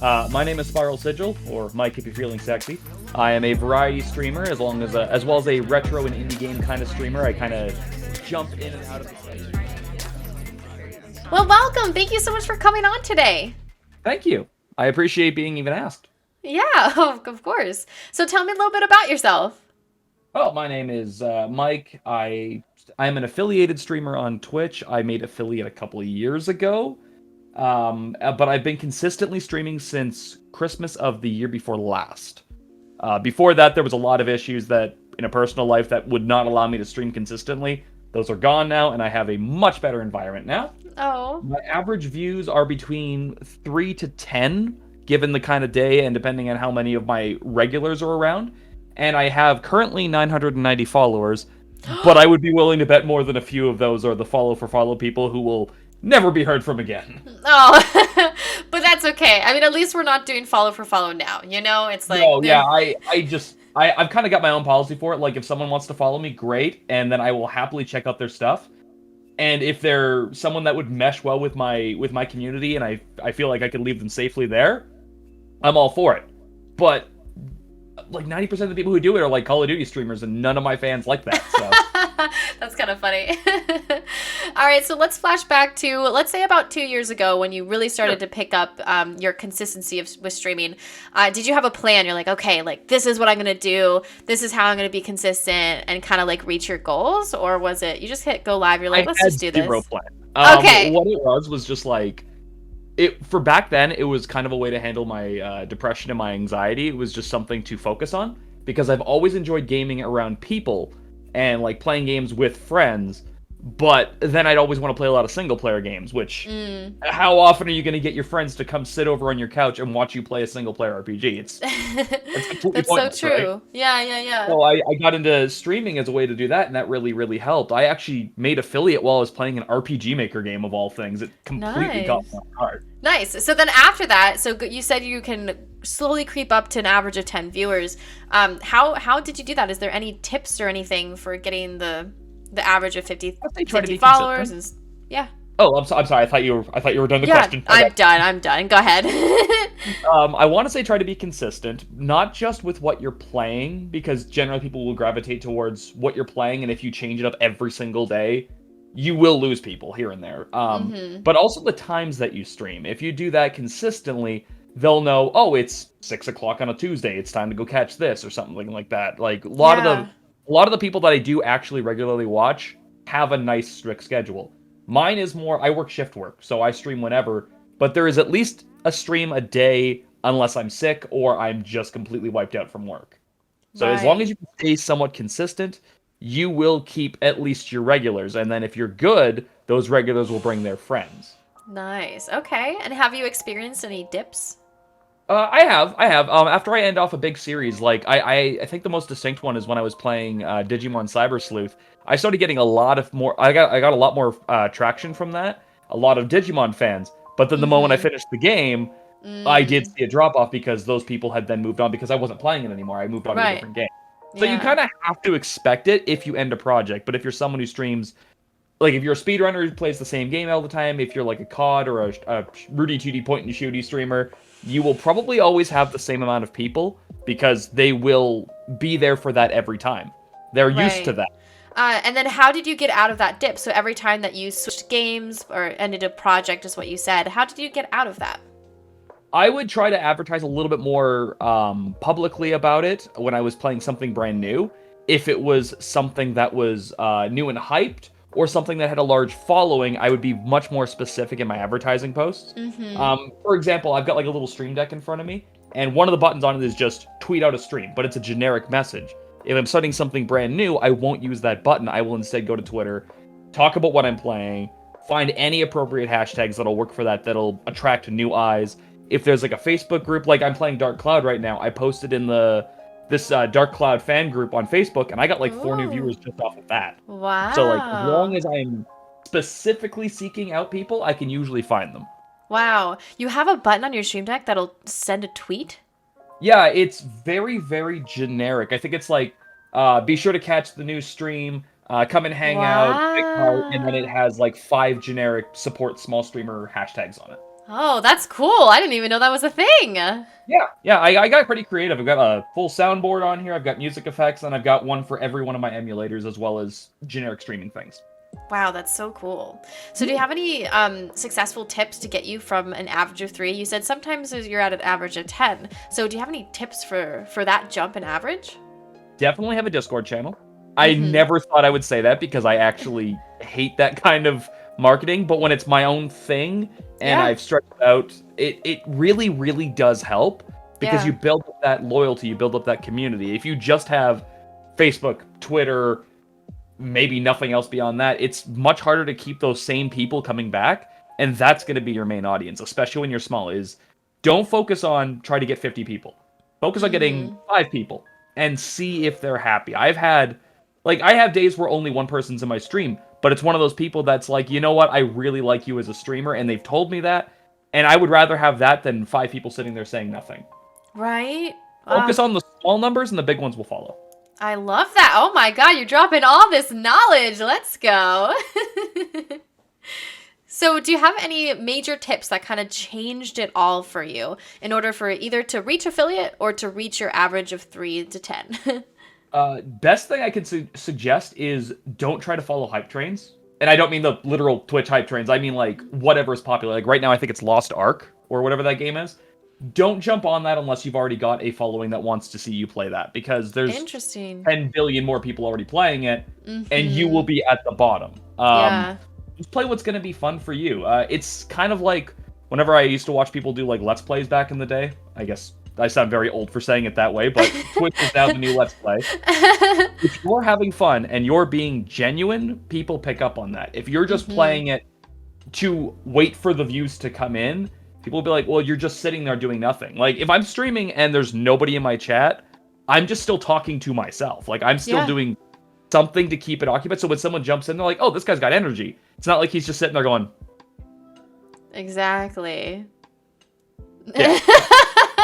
My name is SpiralSigil, or Mike if you're feeling sexy. I am a variety streamer, as well as a retro and indie game kind of streamer. I kind of jump in and out of the space. Well, welcome. Thank you so much for coming on today. Thank you. I appreciate being even asked. Yeah, of course. So tell me a little bit about yourself. Oh, my name is Mike. I'm an affiliated streamer on Twitch. I made affiliate a couple of years ago, but I've been consistently streaming since Christmas of the year before last. Before that, there was a lot of issues that in a personal life that would not allow me to stream consistently. Those are gone now, and I have a much better environment now. Oh, My average views are between 3 to 10, given the kind of day and depending on how many of my regulars are around. And I have currently 990 followers, but I would be willing to bet more than a few of those are the follow for follow people who will never be heard from again. oh, but that's okay. I mean, at least we're not doing follow for follow now. It's like No, yeah, I've kind of got my own policy for it. Like, if someone wants to follow me, great, and then I will happily check out their stuff. And if they're someone that would mesh well with my community, and I feel like I could leave them safely there, I'm all for it. But like 90% of the people who do it are like Call of Duty streamers, and none of my fans like that. So that's kind of funny. All right, so let's flash back to, let's say, about 2 years ago when you really started to pick up your consistency with streaming. Did you have a plan? You're like, okay, like this is what I'm gonna do. This is how I'm gonna be consistent and kind of like reach your goals, or was it you just hit go live? You're like, let's just do this. Zero plan. Okay. What it was just like for back then. It was kind of a way to handle my depression and my anxiety. It was just something to focus on because I've always enjoyed gaming around people and like playing games with friends. But then I'd always want to play a lot of single player games, which how often are you going to get your friends to come sit over on your couch and watch you play a single player RPG? It's completely That's so pointless, true. right? Yeah. So I got into streaming as a way to do that, and that really, really helped. I actually made affiliate while I was playing an RPG Maker game, of all things. It completely got Nice. my heart. Nice. So then after that, so you said you can slowly creep up to an average of 10 viewers. How did you do that? Is there any tips or anything for getting the average of 50, I'd say try to 50 be followers? consistent. Yeah. Oh, I'm sorry. I thought you were done the Yeah, question. Okay. I'm done. Go ahead. I want to say try to be consistent, not just with what you're playing, because generally people will gravitate towards what you're playing, and if you change it up every single day, you will lose people here and there. But also the times that you stream. If you do that consistently, they'll know, oh, it's 6 o'clock on a Tuesday. It's time to go catch this or something like that. Like Yeah. a lot of the people that I do actually regularly watch have a nice strict schedule. Mine is more, I work shift work, so I stream whenever, but there is at least a stream a day unless I'm sick or I'm just completely wiped out from work. So as long Right. as you can stay somewhat consistent, you will keep at least your regulars, and then if you're good, those regulars will bring their friends. Nice. Okay. And have you experienced any dips? I have. After I end off a big series, like I think the most distinct one is when I was playing Digimon Cyber Sleuth. I started getting a lot of more. I got a lot more traction from that. A lot of Digimon fans. But then the moment I Mm-hmm. finished the game, I did Mm, see a drop off because those people had then moved on because I wasn't playing it anymore. I moved on to a right. different game. So you Yeah. kind of have to expect it if you end a project. But if you're someone who streams, like if you're a speedrunner who plays the same game all the time, if you're like a COD or a Rudy Tooty point and shooty streamer, you will probably always have the same amount of people because they will be there for that every time. They're used to Right. that. And then how did you get out of that dip? So every time that you switched games or ended a project, is what you said. How did you get out of that? I would try to advertise a little bit more publicly about it when I was playing something brand new. If it was something that was new and hyped, or something that had a large following, I would be much more specific in my advertising posts. Mm-hmm. For example, I've got like a little stream deck in front of me, and one of the buttons on it is just tweet out a stream, but it's a generic message. If I'm starting something brand new, I won't use that button. I will instead go to Twitter, talk about what I'm playing, find any appropriate hashtags that'll work for that, that'll attract new eyes. If there's like a Facebook group, like I'm playing Dark Cloud right now, I posted in this Dark Cloud fan group on Facebook, and I got like 4 new Ooh. viewers just off of that. So like as long Wow. as I'm specifically seeking out people, I can usually find them. Wow. You have a button on your Stream Deck that'll send a tweet? Yeah, it's very, very generic. I think it's like, be sure to catch the new stream, come and hang out, take part, and then it Wow. has like 5 generic support small streamer hashtags on it. Oh, that's cool. I didn't even know that was a thing. Yeah, I got pretty creative. I've got a full soundboard on here. I've got music effects, and I've got one for every one of my emulators, as well as generic streaming things. Wow, that's so cool. So do you have any successful tips to get you from an average of 3? You said sometimes you're at an average of 10. So do you have any tips for that jump in average? Definitely have a Discord channel. I never thought I would say that because I actually hate that kind of marketing, but when it's my own thing and I've stretched out, it really, really does help because you build up that loyalty, you build up that community. If you just have Facebook, Twitter, maybe nothing else beyond that, it's much harder to keep those same people coming back, and that's going to be your main audience, especially when you're small. Is don't focus on trying to get 50 people. Focus on getting 5 people and see if they're happy. I have days where only one person's in my stream, but it's one of those people that's like, you know what, I really like you as a streamer, and they've told me that, and I would rather have that than 5 people sitting there saying nothing. Right? Focus on the small numbers, and the big ones will follow. I love that. Oh my god, you're dropping all this knowledge. Let's go. So do you have any major tips that kind of changed it all for you in order for either to reach affiliate or to reach your average of 3 to 10? Best thing I can suggest is don't try to follow hype trains. And I don't mean the literal Twitch hype trains. I mean, like, whatever's popular. Like, right now, I think it's Lost Ark, or whatever that game is. Don't jump on that unless you've already got a following that wants to see you play that. Because there's 10 billion more people already playing it, and you will be at the bottom. Just play what's going to be fun for you. It's kind of like whenever I used to watch people do, like, Let's Plays back in the day. I guess I sound very old for saying it that way, but Twitch is now the new Let's Play. If you're having fun and you're being genuine, people pick up on that. If you're just playing it to wait for the views to come in, people will be like, well, you're just sitting there doing nothing. Like, if I'm streaming and there's nobody in my chat, I'm just still talking to myself. Like, I'm still doing something to keep it occupied. So when someone jumps in, they're like, oh, this guy's got energy. It's not like he's just sitting there going... Exactly. Yeah.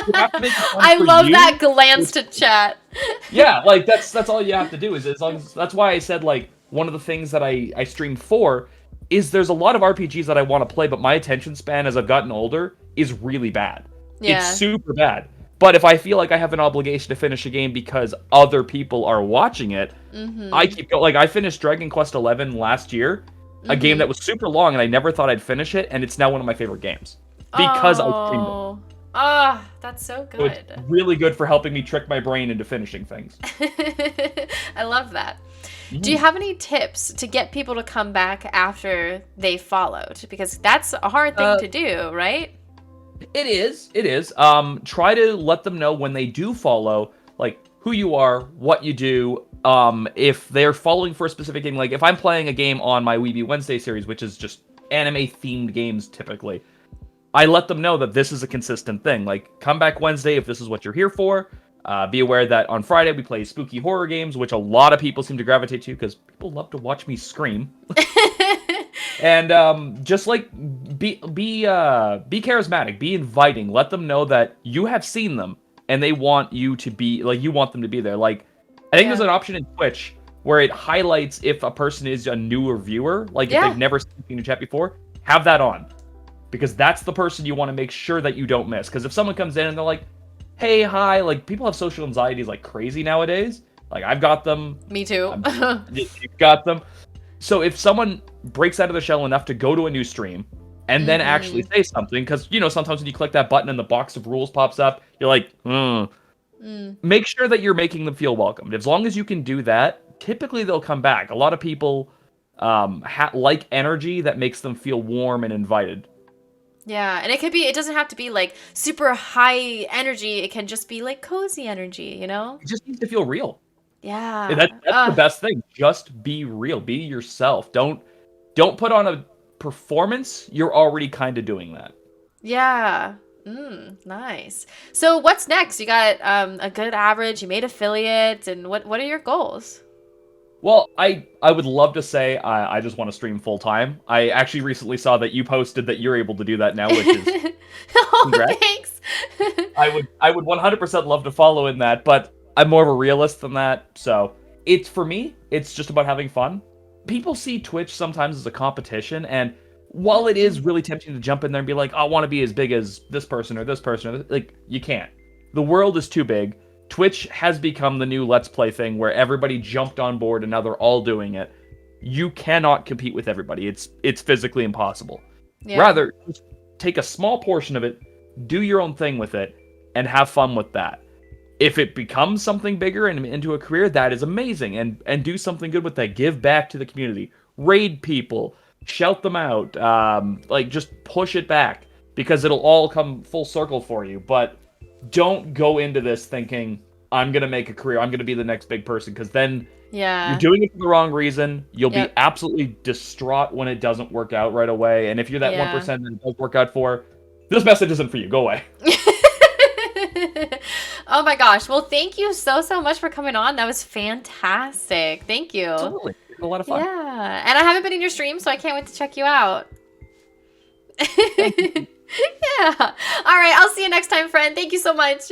I love that glance to chat. Yeah, like that's all you have to do is as long as that's why I said like one of the things that I streamed for is there's a lot of RPGs that I want to play, but my attention span as I've gotten older is really bad. It's super bad. But if I feel like I have an obligation to finish a game because other people are watching it, I keep going. Like I finished Dragon Quest XI last year, a game that was super long and I never thought I'd finish it, and it's now one of my favorite games because I streamed it. Oh, that's so good. So it's really good for helping me trick my brain into finishing things. I love that. Do you have any tips to get people to come back after they followed? Because that's a hard thing to do, right? It is. Try to let them know when they do follow, like, who you are, what you do. If they're following for a specific game, like if I'm playing a game on my Weeby Wednesday series, which is just anime-themed games typically, I let them know that this is a consistent thing. Like, come back Wednesday if this is what you're here for. Be aware that on Friday we play spooky horror games, which a lot of people seem to gravitate to because people love to watch me scream. And just like be charismatic, be inviting. Let them know that you have seen them and they want you to be like you want them to be there. Like, I think there's an option in Twitch where it highlights if a person is a newer viewer, like if they've never seen a chat before. Have that on. Because that's the person you want to make sure that you don't miss. Because if someone comes in and they're like, hey, hi, like, people have social anxieties like crazy nowadays. Like, I've got them. Me too. You've got them. So if someone breaks out of their shell enough to go to a new stream and then actually say something, because, you know, sometimes when you click that button and the box of rules pops up, you're like, Make sure that you're making them feel welcomed. As long as you can do that, typically they'll come back. A lot of people like energy that makes them feel warm and invited. Yeah, and it doesn't have to be like super high energy. It can just be like cozy energy, you know? It just needs to feel real. Yeah. That's the best thing. Just be real. Be yourself. Don't put on a performance. You're already kind of doing that. Yeah. Nice. So what's next? You got a good average, you made affiliate, and what are your goals? Well, I would love to say I just want to stream full time. I actually recently saw that you posted that you're able to do that now, which is congrats. Thanks. I would 100% love to follow in that, but I'm more of a realist than that. So for me, it's just about having fun. People see Twitch sometimes as a competition, and while it is really tempting to jump in there and be like, I want to be as big as this person or this person, or like, you can't. The world is too big. Twitch has become the new Let's Play thing where everybody jumped on board and now they're all doing it. You cannot compete with everybody. It's physically impossible. Yeah. Rather, just take a small portion of it, do your own thing with it, and have fun with that. If it becomes something bigger and into a career, that is amazing. And do something good with that. Give back to the community. Raid people. Shout them out. Like, just push it back. Because it'll all come full circle for you. But don't go into this thinking, I'm going to make a career. I'm going to be the next big person. Because then you're doing it for the wrong reason. You'll be absolutely distraught when it doesn't work out right away. And if you're that 1% that it does work out for, this message isn't for you. Go away. Oh my gosh. Well, thank you so much for coming on. That was fantastic. Thank you. Absolutely. A lot of fun. Yeah. And I haven't been in your stream, so I can't wait to check you out. Yeah. All right. I'll see you next time, friend. Thank you so much.